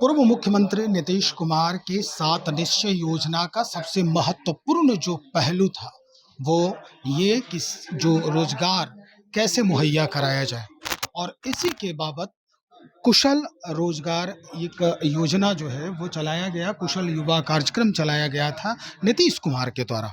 पूर्व मुख्यमंत्री नीतीश कुमार की 7 निश्चय योजना का सबसे महत्वपूर्ण जो पहलू था वो ये कि जो रोजगार कैसे मुहैया कराया जाए और इसी के बाबत कुशल रोजगार एक योजना जो है वो चलाया गया, कुशल युवा कार्यक्रम चलाया गया था नीतीश कुमार के द्वारा।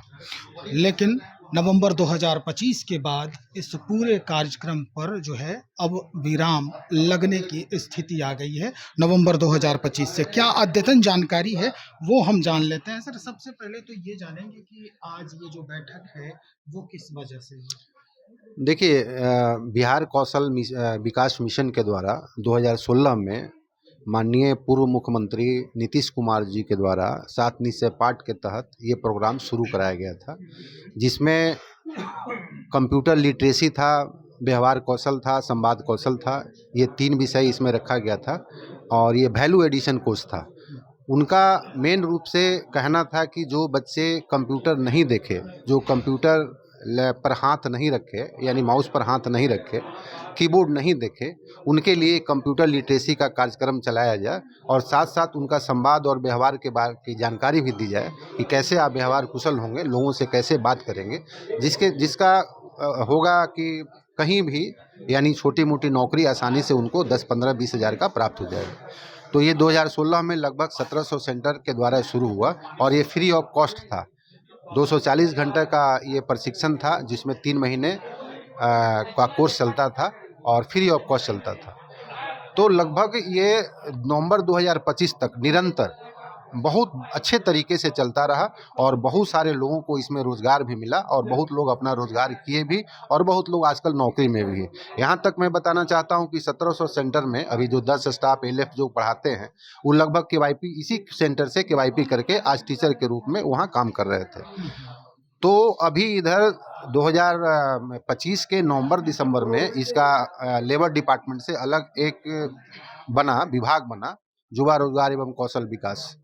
लेकिन नवंबर 2025 के बाद इस पूरे कार्यक्रम पर जो है अब विराम लगने की स्थिति आ गई है। नवंबर 2025 से क्या अद्यतन जानकारी है वो हम जान लेते हैं। सर, सबसे पहले तो ये जानेंगे कि आज ये जो बैठक है वो किस वजह से है? देखिए, बिहार कौशल विकास मिशन के द्वारा 2016 में माननीय पूर्व मुख्यमंत्री नीतीश कुमार जी के द्वारा 7 निश्चय पाठ के तहत ये प्रोग्राम शुरू कराया गया था, जिसमें कंप्यूटर लिटरेसी था, व्यवहार कौशल था, संवाद कौशल था। ये 3 विषय इसमें रखा गया था और ये वैल्यू एडिशन कोर्स था। उनका मेन रूप से कहना था कि जो बच्चे कंप्यूटर नहीं देखे, जो कंप्यूटर पर हाथ नहीं रखे, यानी माउस पर हाथ नहीं रखे, कीबोर्ड नहीं देखे, उनके लिए कंप्यूटर लिटरेसी का कार्यक्रम चलाया जाए और साथ साथ उनका संवाद और व्यवहार के बारे की जानकारी भी दी जाए कि कैसे आप व्यवहार कुशल होंगे, लोगों से कैसे बात करेंगे, जिसका होगा कि कहीं भी यानी छोटी मोटी नौकरी आसानी से उनको 10, 15, 20 हज़ार का प्राप्त हो जाएगा। तो ये 2016 में लगभग 1700 सेंटर के द्वारा शुरू हुआ और ये फ्री ऑफ कॉस्ट था। 240 घंटे का ये प्रशिक्षण था, जिसमें 3 महीने का कोर्स चलता था और फ्री ऑफ कॉस्ट चलता था। तो लगभग ये नवंबर 2025 तक निरंतर बहुत अच्छे तरीके से चलता रहा और बहुत सारे लोगों को इसमें रोज़गार भी मिला और बहुत लोग अपना रोज़गार किए भी और बहुत लोग आजकल नौकरी में भी हैं। यहाँ तक मैं बताना चाहता हूँ कि 1700 सेंटर में अभी जो 10 स्टाफ एलएफ जो पढ़ाते हैं, वो लगभग केवाईपी इसी सेंटर से केवाईपी करके आज टीचर के रूप में वहाँ काम कर रहे थे। तो अभी इधर 2025 के नवंबर दिसंबर में इसका लेबर डिपार्टमेंट से अलग एक विभाग बना, युवा रोजगार एवं कौशल विकास।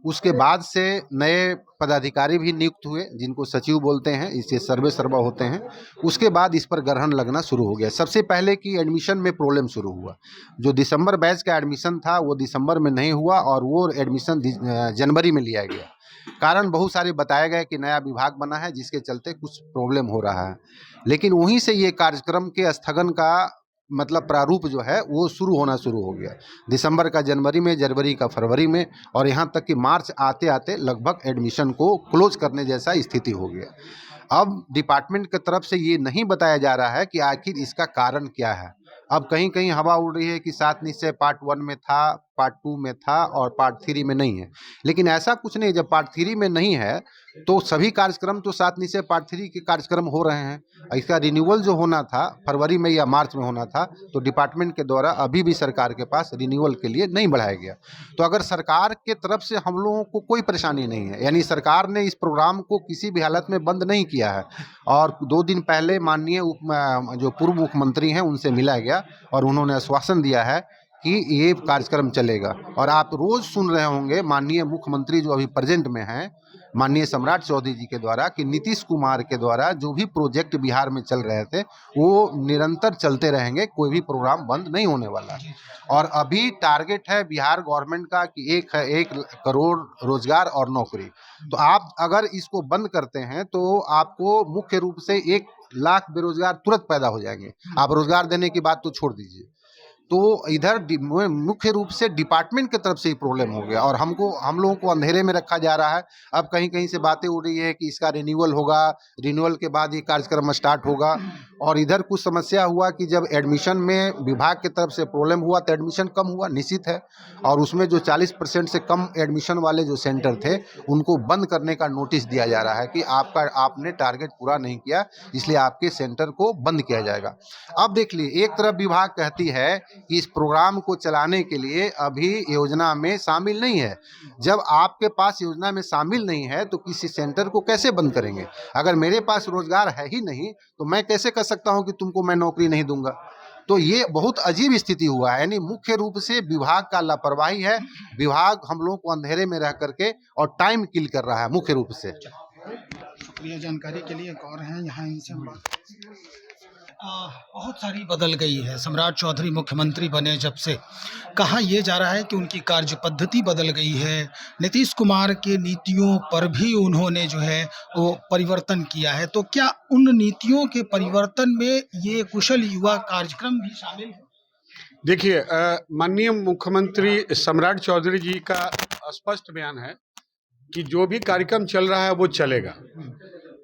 उसके बाद से नए पदाधिकारी भी नियुक्त हुए, जिनको सचिव बोलते हैं, इससे सर्वे सर्वा होते हैं। उसके बाद इस पर ग्रहण लगना शुरू हो गया। सबसे पहले कि एडमिशन में प्रॉब्लम शुरू हुआ। जो दिसंबर बैच का एडमिशन था वो दिसंबर में नहीं हुआ और वो एडमिशन जनवरी में लिया गया। कारण बहुत सारे बताए गए कि नया विभाग बना है जिसके चलते कुछ प्रॉब्लम हो रहा है, लेकिन वहीं से ये कार्यक्रम के स्थगन का मतलब प्रारूप जो है वो शुरू होना शुरू हो गया। दिसंबर का जनवरी में, जनवरी का फरवरी में और यहाँ तक कि मार्च आते आते लगभग एडमिशन को क्लोज करने जैसा स्थिति हो गया। अब डिपार्टमेंट की तरफ से ये नहीं बताया जा रहा है कि आखिर इसका कारण क्या है। अब कहीं कहीं हवा उड़ रही है कि 7 निश्चय पार्ट 1 में था, पार्ट 2 में था और पार्ट 3 में नहीं है, लेकिन ऐसा कुछ नहीं। जब पार्ट 3 में नहीं है तो सभी कार्यक्रम तो 7 निश्चय पार्ट 3 के कार्यक्रम हो रहे हैं। इसका रिन्यूअल जो होना था फरवरी में या मार्च में होना था, तो डिपार्टमेंट के द्वारा अभी भी सरकार के पास रिन्यूअल के लिए नहीं बढ़ाया गया। तो अगर सरकार के तरफ से हम लोगों को कोई परेशानी नहीं है, यानी सरकार ने इस प्रोग्राम को किसी भी हालत में बंद नहीं किया है और 2 दिन पहले माननीय जो पूर्व मुख्यमंत्री हैं उनसे मिला गया और उन्होंने आश्वासन दिया है कि ये कार्यक्रम चलेगा। और आप रोज सुन रहे होंगे माननीय मुख्यमंत्री जो अभी प्रेजेंट में हैं, माननीय सम्राट चौधरी जी के द्वारा कि नीतीश कुमार के द्वारा जो भी प्रोजेक्ट बिहार में चल रहे थे वो निरंतर चलते रहेंगे, कोई भी प्रोग्राम बंद नहीं होने वाला है। और अभी टारगेट है बिहार गवर्नमेंट का कि 1 करोड़ रोजगार और नौकरी। तो आप अगर इसको बंद करते हैं तो आपको मुख्य रूप से 1 लाख बेरोजगार तुरंत पैदा हो जाएंगे। आप रोजगार देने की बात तो छोड़ दीजिए। तो इधर मुख्य रूप से डिपार्टमेंट की तरफ से ही प्रॉब्लम हो गया और हम लोगों को अंधेरे में रखा जा रहा है। अब कहीं कहीं से बातें उड़ रही है कि इसका रिन्यूअल होगा, रिन्यूअल के बाद ये कार्यक्रम स्टार्ट होगा। और इधर कुछ समस्या हुआ कि जब एडमिशन में विभाग की तरफ से प्रॉब्लम हुआ तो एडमिशन कम हुआ, निश्चित है। और उसमें जो 40% से कम एडमिशन वाले जो सेंटर थे उनको बंद करने का नोटिस दिया जा रहा है कि आपने टारगेट पूरा नहीं किया, इसलिए आपके सेंटर को बंद किया जाएगा। अब देख लीजिए, एक तरफ विभाग कहती है कि इस प्रोग्राम को चलाने के लिए अभी योजना में शामिल नहीं है। जब आपके पास योजना में शामिल नहीं है तो किसी सेंटर को कैसे बंद करेंगे? अगर मेरे पास रोजगार है ही नहीं तो मैं कैसे कह सकता हूं कि तुमको मैं नौकरी नहीं दूंगा? तो ये बहुत अजीब स्थिति हुआ है। यानी मुख्य रूप से विभाग का लापरवाही है। विभाग हम लोगों को अंधेरे में रह करके और टाइम किल कर रहा है मुख्य रूप से। शुक्रिया जानकारी के लिए। एक और हैं यहाँ, इनसे बहुत सारी बदल गई है। सम्राट चौधरी मुख्यमंत्री बने जब से, कहा यह जा रहा है कि उनकी कार्य पद्धति बदल गई है। नीतीश कुमार के नीतियों पर भी उन्होंने जो है वो परिवर्तन किया है। तो क्या उन नीतियों के परिवर्तन में ये कुशल युवा कार्यक्रम भी शामिल है? देखिए, माननीय मुख्यमंत्री सम्राट चौधरी जी का स्पष्ट बयान है कि जो भी कार्यक्रम चल रहा है वो चलेगा,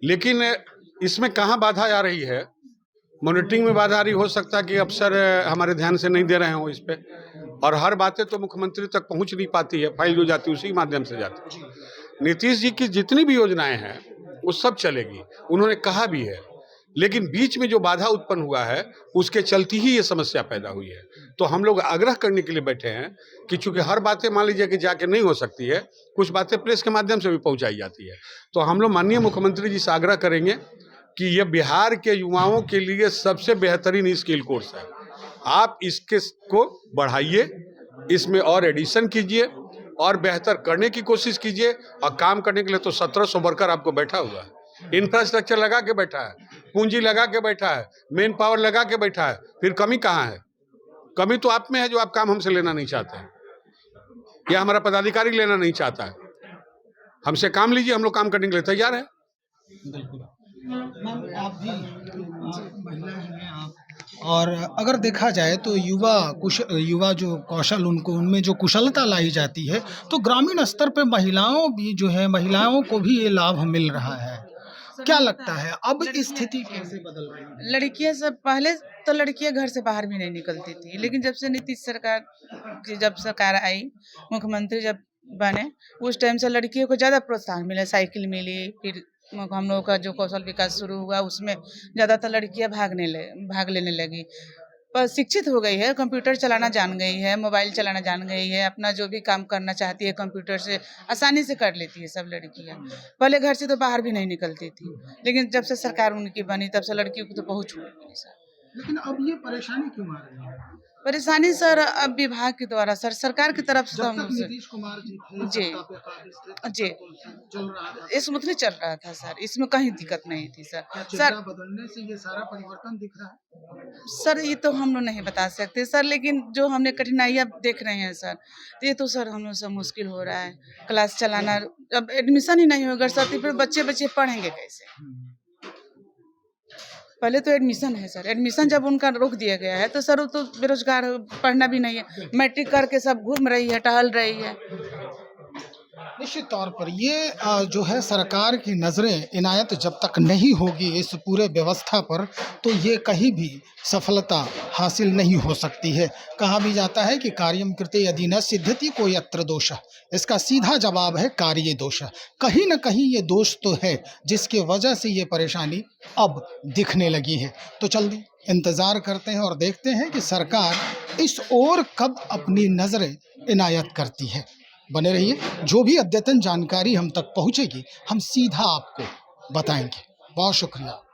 लेकिन इसमें कहाँ बाधा आ रही है? मॉनिटरिंग में बाधा आ रही, हो सकता है कि अफसर हमारे ध्यान से नहीं दे रहे हो इस पे, और हर बातें तो मुख्यमंत्री तक पहुंच नहीं पाती है, फाइल जो जाती है उसी माध्यम से जाती है। नीतीश जी की जितनी भी योजनाएं हैं वो सब चलेगी, उन्होंने कहा भी है, लेकिन बीच में जो बाधा उत्पन्न हुआ है उसके चलती ही ये समस्या पैदा हुई है। तो हम लोग आग्रह करने के लिए बैठे हैं कि चूंकि हर बातें मान लीजिए कि जाके नहीं हो सकती है, कुछ बातें प्रेस के माध्यम से भी पहुंचाई जाती है, तो हम लोग माननीय मुख्यमंत्री जी से आग्रह करेंगे कि यह बिहार के युवाओं के लिए सबसे बेहतरीन स्किल कोर्स है। आप इसके को बढ़ाइए, इसमें और एडिशन कीजिए और बेहतर करने की कोशिश कीजिए। और काम करने के लिए तो 1700 वर्कर आपको बैठा हुआ है, इंफ्रास्ट्रक्चर लगा के बैठा है, पूंजी लगा के बैठा है, मेन पावर लगा के बैठा है, फिर कमी कहाँ है? कमी तो आप में है जो आप काम हमसे लेना नहीं चाहते हैं, या हमारा पदाधिकारी लेना नहीं चाहता है। हमसे काम लीजिए, हम लोग काम करने के लिए तैयार है। बिल्कुल। मैम, आप भी महिला हैं आप, और अगर देखा जाए तो युवा जो कौशल उनमें जो कुशलता लाई जाती है, तो ग्रामीण स्तर पे महिलाओं को भी ये लाभ मिल रहा है। क्या लगता है अब स्थिति कैसे बदल रही है? लड़कियां सब पहले तो लड़कियां घर से बाहर भी नहीं निकलती थी, लेकिन जब से नीतीश सरकार आई, मुख्यमंत्री जब बने, उस टाइम से लड़कियों को ज़्यादा प्रोत्साहन मिला, साइकिल मिली, फिर हम लोगों का जो कौशल विकास शुरू हुआ उसमें ज़्यादातर लड़कियां भाग लेने लगी। पर शिक्षित हो गई है, कंप्यूटर चलाना जान गई है, मोबाइल चलाना जान गई है, अपना जो भी काम करना चाहती है कंप्यूटर से आसानी से कर लेती है सब लड़कियां। पहले घर से तो बाहर भी नहीं निकलती थी, लेकिन जब से सरकार उनकी बनी तब से लड़कियों की तो बहुत छूट मिली सर। लेकिन अब ये परेशानी क्यों आ रही है? परेशानी सर अब विभाग के द्वारा, सर सरकार की तरफ से जब हम तक लोग से नीतीश कुमार जी थे, जी सत्ता पे काबिज थे, तब जी तक तो चल रहा था। स्मूथली चल रहा था सर, इसमें कहीं दिक्कत नहीं थी सर। क्या सर चेहरा बदलने से ये सारा परिवर्तन दिख रहा है? सर ये तो हम लोग नहीं बता सकते सर, लेकिन जो हमने कठिनाइयाँ देख रहे हैं सर, तो ये तो सर हम लोग सब मुश्किल हो रहा है। क्लास चलाना, अब एडमिशन ही नहीं होगा सर, तो फिर बच्चे पढ़ेंगे कैसे? पहले तो एडमिशन है सर, एडमिशन जब उनका रोक दिया गया है तो सर वो तो बेरोजगार पढ़ना भी नहीं है, मैट्रिक करके सब घूम रही है, टहल रही है। निश्चित तौर पर ये जो है सरकार की नज़रें इनायत जब तक नहीं होगी इस पूरे व्यवस्था पर, तो ये कहीं भी सफलता हासिल नहीं हो सकती है। कहा भी जाता है कि कार्यं कृते यदि न सिद्ध्यति को यत्र दोषः, इसका सीधा जवाब है कार्य दोष। कहीं न कहीं ये दोष तो है जिसकी वजह से ये परेशानी अब दिखने लगी है। तो चलिए इंतज़ार करते हैं और देखते हैं कि सरकार इस ओर कब अपनी नज़रें इनायत करती है। बने रहिए, जो भी अद्यतन जानकारी हम तक पहुंचेगी हम सीधा आपको बताएंगे। बहुत शुक्रिया।